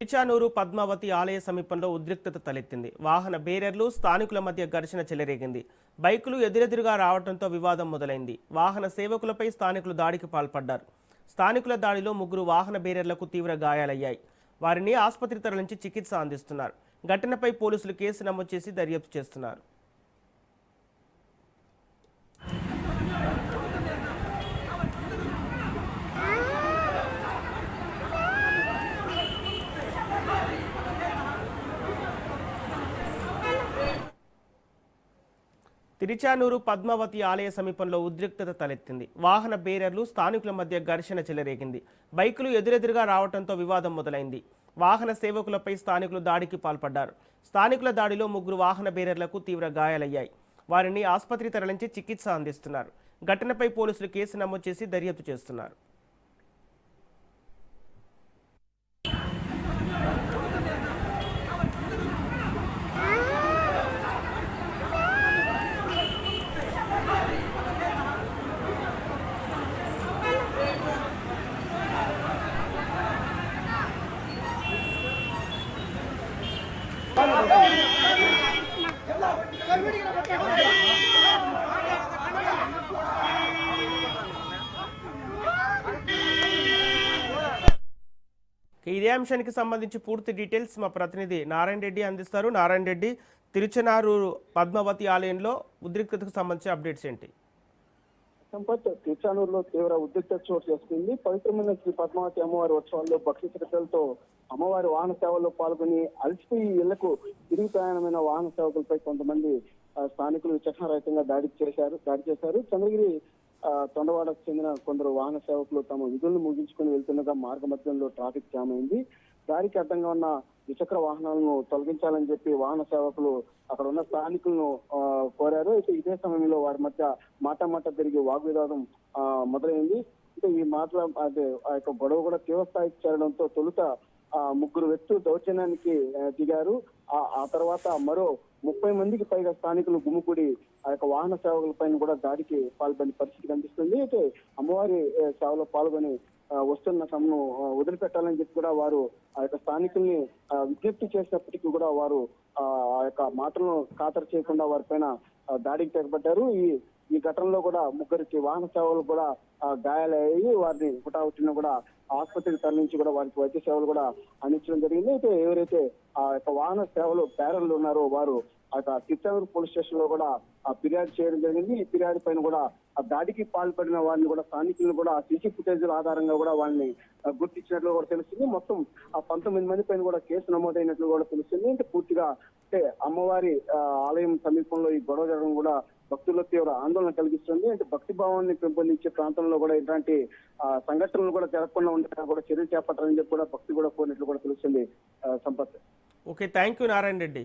తిరుచానూరు పద్మావతి ఆలయ సమీపంలో ఉద్రిక్తత తలెత్తింది. వాహన బేరర్లు స్థానికుల మధ్య ఘర్షణ చెలరేగింది. బైకులు ఎదురెదురుగా రావడంతో వివాదం మొదలైంది. వాహన సేవకులపై స్థానికులు దాడికి పాల్పడ్డారు. స్థానికుల దాడిలో 3 వాహన బేరర్లకు తీవ్ర గాయాలయ్యాయి. వారిని ఆసుపత్రి తరలించి చికిత్స అందిస్తున్నారు. ఘటనపై పోలీసులు కేసు నమోదు చేసి దర్యాప్తు చేస్తున్నారు. తిరుచానూరు పద్మావతి ఆలయ సమీపంలో ఉద్రిక్తత తలెత్తింది. వాహన బేరర్లు స్థానికుల మధ్య ఘర్షణ చెలరేగింది. బైకులు ఎదురెదురుగా రావడంతో వివాదం మొదలైంది. వాహన సేవకులపై స్థానికులు దాడికి పాల్పడ్డారు. స్థానికుల దాడిలో 3 వాహన బేరర్లకు తీవ్ర గాయాలయ్యాయి. వారిని ఆసుపత్రి తరలించి చికిత్స అందిస్తున్నారు. ఘటనపై పోలీసులు కేసు నమోదు చేసి దర్యాప్తు చేస్తున్నారు. ఇదే అంశానికి సంబంధించి పూర్తి డీటెయిల్స్ మా ప్రతినిధి నారాయణ రెడ్డి అందిస్తారు. నారాయణ రెడ్డి, తిరుచానూరు పద్మావతి ఆలయంలో ఉద్రిక్తతకు సంబంధించి అప్డేట్స్ ఏంటి? సంపత్, తిరుచానూరులో తీవ్ర ఉద్రిక్తత చోటు చేసుకుంది. పవిత్రమైన శ్రీ పద్మావతి అమ్మవారి ఉత్సవాల్లో భక్తి శ్రద్ధలతో అమ్మవారి వాహన సేవల్లో పాల్గొని అలసిపోయి ఇళ్లకు తిరిగి ప్రయాణమైన వాహన సేవకులపై కొంతమంది స్థానికులు విచక్షణారహితంగా దాడి చేశారు. చంద్రగిరి తొండవాడకు చెందిన కొందరు వాహన సేవకులు తమ విధులను ముగించుకుని వెళ్తుండగా మార్గ మధ్యంలో ట్రాఫిక్ జామ్ అయింది. దారికి అడ్డంగా ఉన్న ద్విచక్ర వాహనాలను తొలగించాలని చెప్పి వాహన సేవకులు అక్కడ ఉన్న స్థానికులను కోరారు. అయితే ఇదే సమయంలో వారి మధ్య మాట జరిగి వాగ్వివాదం మొదలైంది. అయితే ఈ మాటల ఆ యొక్క గొడవ కూడా తీవ్రస్థాయికి చేరడంతో తొలుత 3 వ్యక్తులు దౌర్జన్యానికి దిగారు. ఆ తర్వాత మరో 30 మందికి పైగా స్థానికులు గుమ్ముకూడి ఆ యొక్క వాహన సేవకుల పైన కూడా దాడికి పాల్పడిన పరిస్థితి కనిపిస్తుంది. అయితే అమ్మవారి సేవలో పాల్గొని వస్తున్న తమను వదిలిపెట్టాలని చెప్పి కూడా వారు ఆ యొక్క స్థానికుల్ని విజ్ఞప్తి చేసినప్పటికీ కూడా వారు ఆ యొక్క మాటలను ఖాతరు చేయకుండా వారి పైన దాడికి తెగబడ్డారు. ఈ ఘటనలో కూడా 3 వాహన సేవలు కూడా గాయాలయ్యాయి. వారిని హుటాహుటిన కూడా ఆసుపత్రికి తరలించి కూడా వారికి వైద్య సేవలు కూడా అందించడం జరిగింది. అయితే ఎవరైతే ఆ యొక్క వాహన సేవలు బేరర్లు ఉన్నారో వారు ఆ యొక్క తిరుచానూరు పోలీస్ స్టేషన్ లో కూడా ఫిర్యాదు చేయడం జరిగింది. ఈ ఫిర్యాదు పైన కూడా ఆ దాడికి పాల్పడిన వారిని కూడా స్థానికులను కూడా సీసీ ఫుటేజ్ ఆధారంగా కూడా వాళ్ళని గుర్తించినట్లు కూడా తెలుస్తుంది. మొత్తం 19 మంది పైన కూడా కేసు నమోదైనట్లు కూడా తెలుస్తుంది. అంటే పూర్తిగా అమ్మవారి ఆలయం సమీపంలో ఈ గొడవ జరగడం కూడా భక్తుల్లో తీవ్ర ఆందోళన కలిగిస్తుంది. అంటే భక్తి భావాన్ని పెంపొందించే ప్రాంతంలో కూడా ఇలాంటి సంఘటనలు కూడా జరగకుండా ఉండేలా కూడా చర్యలు చేపట్టాలని చెప్పి కూడా భక్తి కూడా కోరినట్లు కూడా తెలుస్తుంది. Sampath. Okay, thank you Narayana Reddy.